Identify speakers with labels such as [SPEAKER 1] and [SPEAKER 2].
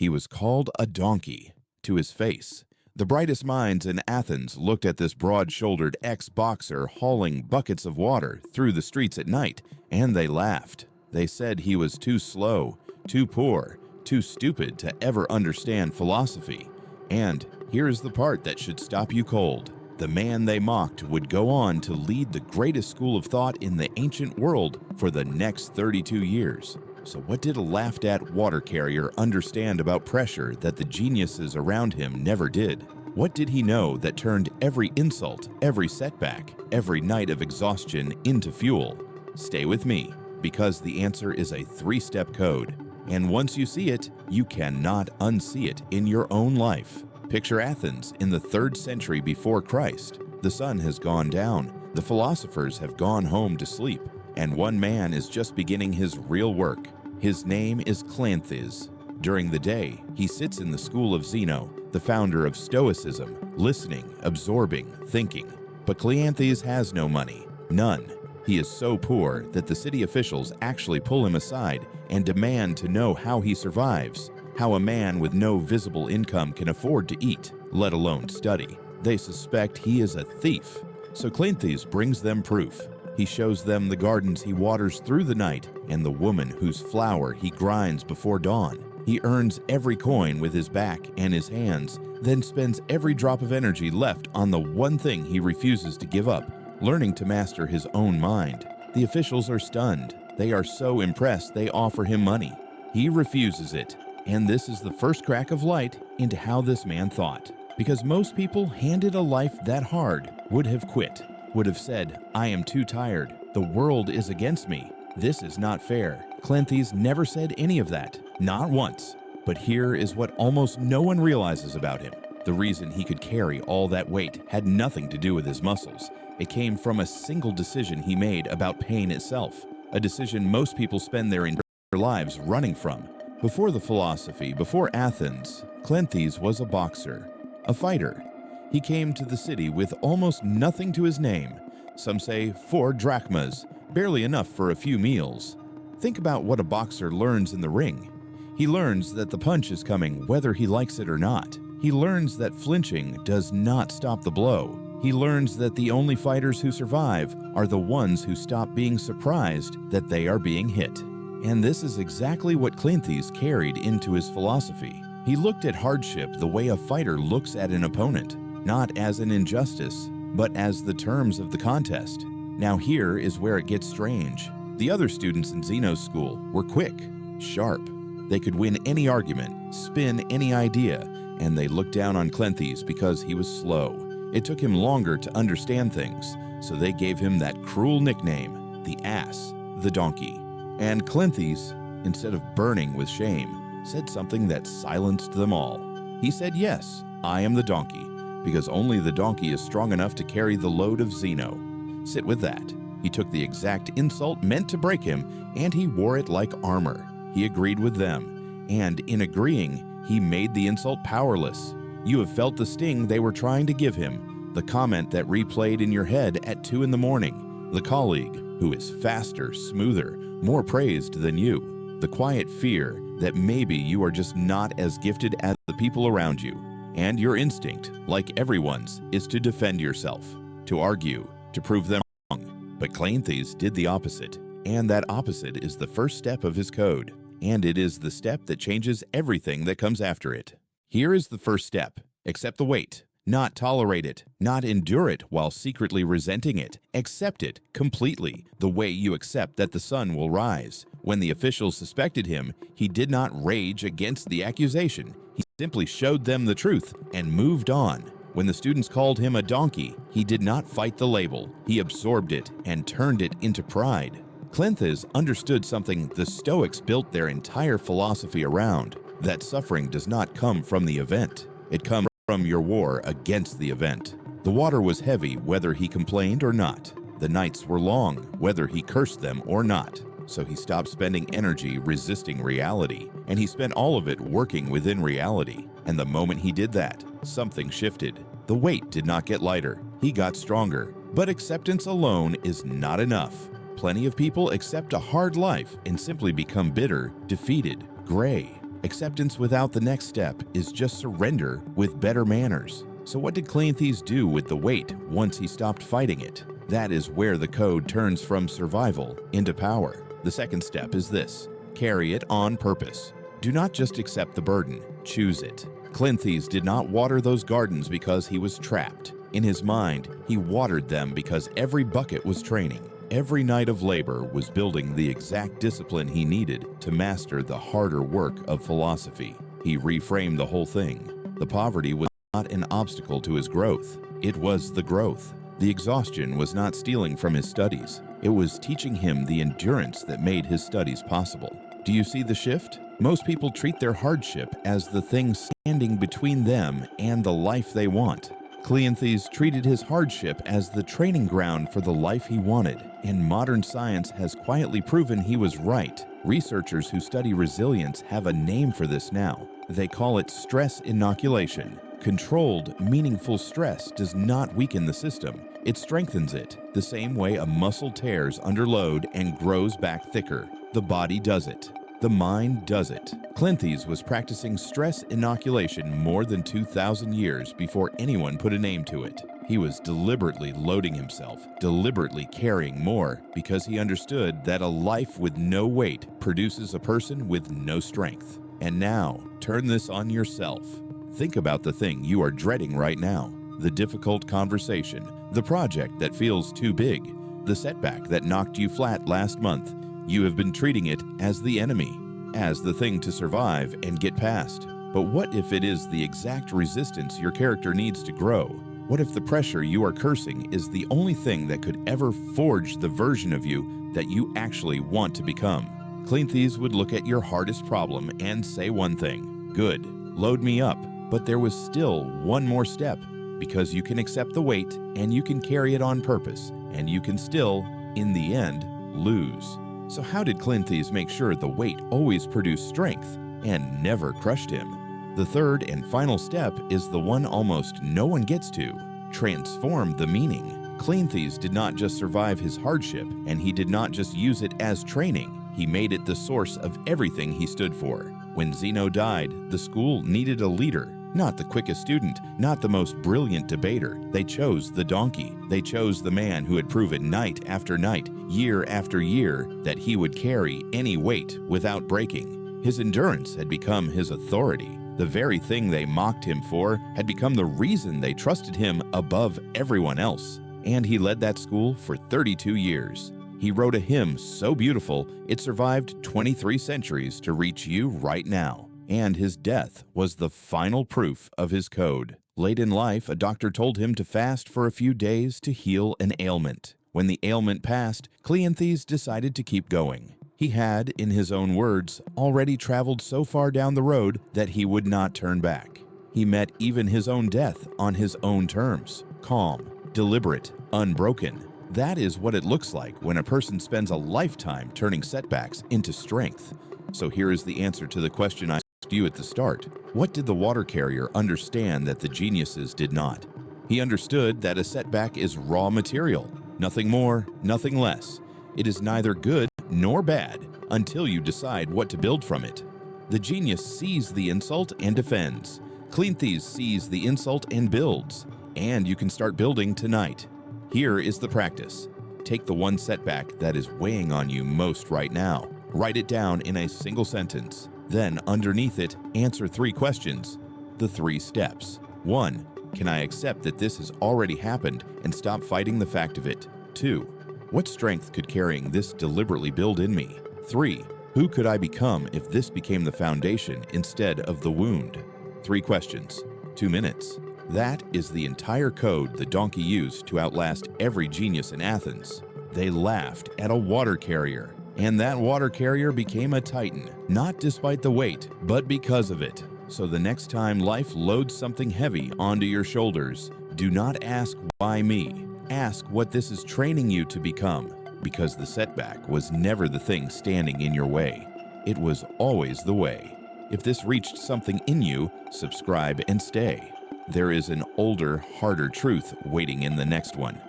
[SPEAKER 1] He was called a donkey to his face. The brightest minds in Athens looked at this broad-shouldered ex-boxer hauling buckets of water through the streets at night, and they laughed. They said he was too slow, too poor, too stupid to ever understand philosophy. And here's the part that should stop you cold. The man they mocked would go on to lead the greatest school of thought in the ancient world for the next 32 years. So what did a laughed-at water carrier understand about pressure that the geniuses around him never did? What did he know that turned every insult, every setback, every night of exhaustion into fuel? Stay with me, because the answer is a 3-step code. And once you see it, you cannot unsee it in your own life. Picture Athens in the 3rd century before Christ. The sun has gone down, the philosophers have gone home to sleep, and one man is just beginning his real work. His name is Cleanthes. During the day, he sits in the school of Zeno, the founder of Stoicism, listening, absorbing, thinking. But Cleanthes has no money, none. He is so poor that the city officials actually pull him aside and demand to know how he survives, how a man with no visible income can afford to eat, let alone study. They suspect he is a thief. So Cleanthes brings them proof. He shows them the gardens he waters through the night and the woman whose flour he grinds before dawn. He earns every coin with his back and his hands, then spends every drop of energy left on the one thing he refuses to give up, learning to master his own mind. The officials are stunned. They are so impressed they offer him money. He refuses it, and this is the first crack of light into how this man thought. Because most people handed a life that hard would have quit, would have said, "I am too tired. The world is against me. This is not fair." Cleanthes never said any of that, not once. But here is what almost no one realizes about him. The reason he could carry all that weight had nothing to do with his muscles. It came from a single decision he made about pain itself, a decision most people spend their entire lives running from. Before the philosophy, before Athens, Cleanthes was a boxer, a fighter. He came to the city with almost nothing to his name. Some say 4 drachmas, barely enough for a few meals. Think about what a boxer learns in the ring. He learns that the punch is coming whether he likes it or not. He learns that flinching does not stop the blow. He learns that the only fighters who survive are the ones who stop being surprised that they are being hit. And this is exactly what Cleanthes carried into his philosophy. He looked at hardship the way a fighter looks at an opponent, not as an injustice, but as the terms of the contest. Now here is where it gets strange. The other students in Zeno's school were quick, sharp. They could win any argument, spin any idea, and they looked down on Cleanthes because he was slow. It took him longer to understand things, so they gave him that cruel nickname, the ass, the donkey. And Cleanthes, instead of burning with shame, said something that silenced them all. He said, "Yes, I am the donkey, because only the donkey is strong enough to carry the load of Zeno." Sit with that. He took the exact insult meant to break him, and he wore it like armor. He agreed with them, and in agreeing, he made the insult powerless. You have felt the sting they were trying to give him, the comment that replayed in your head at 2 in the morning, the colleague who is faster, smoother, more praised than you, the quiet fear that maybe you are just not as gifted as the people around you. And your instinct, like everyone's, is to defend yourself, to argue, to prove them wrong. But Cleanthes did the opposite, and that opposite is the first step of his code, and it is the step that changes everything that comes after it. Here is the first step. Accept the weight. Not tolerate it, not endure it while secretly resenting it. Accept it completely, the way you accept that the sun will rise. When the officials suspected him, he did not rage against the accusation. He simply showed them the truth and moved on. When the students called him a donkey, he did not fight the label. He absorbed it and turned it into pride. Cleanthes understood something the Stoics built their entire philosophy around, that suffering does not come from the event. It comes from your war against the event. The water was heavy whether he complained or not. The nights were long whether he cursed them or not. So he stopped spending energy resisting reality, and he spent all of it working within reality. And the moment he did that, something shifted. The weight did not get lighter. He got stronger. But acceptance alone is not enough. Plenty of people accept a hard life and simply become bitter, defeated, gray. Acceptance without the next step is just surrender with better manners. So what did Cleanthes do with the weight once he stopped fighting it? That is where the code turns from survival into power. The second step is this: carry it on purpose. Do not just accept the burden, choose it. Cleanthes did not water those gardens because he was trapped. In his mind, he watered them because every bucket was training. Every night of labor was building the exact discipline he needed to master the harder work of philosophy. He reframed the whole thing. The poverty was not an obstacle to his growth. It was the growth. The exhaustion was not stealing from his studies. It was teaching him the endurance that made his studies possible. Do you see the shift? Most people treat their hardship as the thing standing between them and the life they want. Cleanthes treated his hardship as the training ground for the life he wanted, and modern science has quietly proven he was right. Researchers who study resilience have a name for this now. They call it stress inoculation. Controlled, meaningful stress does not weaken the system. It strengthens it, the same way a muscle tears under load and grows back thicker. The body does it. The mind does it. Cleanthes was practicing stress inoculation more than 2,000 years before anyone put a name to it. He was deliberately loading himself, deliberately carrying more, because he understood that a life with no weight produces a person with no strength. And now, turn this on yourself. Think about the thing you are dreading right now, the difficult conversation, the project that feels too big, the setback that knocked you flat last month. You have been treating it as the enemy, as the thing to survive and get past. But what if it is the exact resistance your character needs to grow? What if the pressure you are cursing is the only thing that could ever forge the version of you that you actually want to become? Cleanthes would look at your hardest problem and say one thing: good, load me up. But there was still one more step, because you can accept the weight and you can carry it on purpose, and you can still, in the end, lose. So how did Cleanthes make sure the weight always produced strength and never crushed him? The third and final step is the one almost no one gets to: transform the meaning. Cleanthes did not just survive his hardship, and he did not just use it as training. He made it the source of everything he stood for. When Zeno died, the school needed a leader. Not the quickest student, not the most brilliant debater. They chose the donkey. They chose the man who had proven night after night, year after year, that he would carry any weight without breaking. His endurance had become his authority. The very thing they mocked him for had become the reason they trusted him above everyone else. And he led that school for 32 years. He wrote a hymn so beautiful it survived 23 centuries to reach you right now. And his death was the final proof of his code. Late in life, a doctor told him to fast for a few days to heal an ailment. When the ailment passed, Cleanthes decided to keep going. He had, in his own words, already traveled so far down the road that he would not turn back. He met even his own death on his own terms, calm, deliberate, unbroken. That is what it looks like when a person spends a lifetime turning setbacks into strength. So here is the answer to the question I asked you at the start. What did the water carrier understand that the geniuses did not? He understood that a setback is raw material, nothing more, nothing less. It is neither good nor bad until you decide what to build from it. The genius sees the insult and defends. Cleanthes sees the insult and builds. And you can start building tonight. Here is the practice. Take the one setback that is weighing on you most right now. Write it down in a single sentence. Then, underneath it, answer 3 questions. The 3 steps. 1. Can I accept that this has already happened and stop fighting the fact of it? 2. What strength could carrying this deliberately build in me? 3. Who could I become if this became the foundation instead of the wound? 3 questions. 2 minutes. That is the entire code the donkey used to outlast every genius in Athens. They laughed at a water carrier, and that water carrier became a titan, not despite the weight, but because of it. So the next time life loads something heavy onto your shoulders, do not ask, why me? Ask what this is training you to become, because the setback was never the thing standing in your way. It was always the way. If this reached something in you, subscribe and stay. There is an older, harder truth waiting in the next one.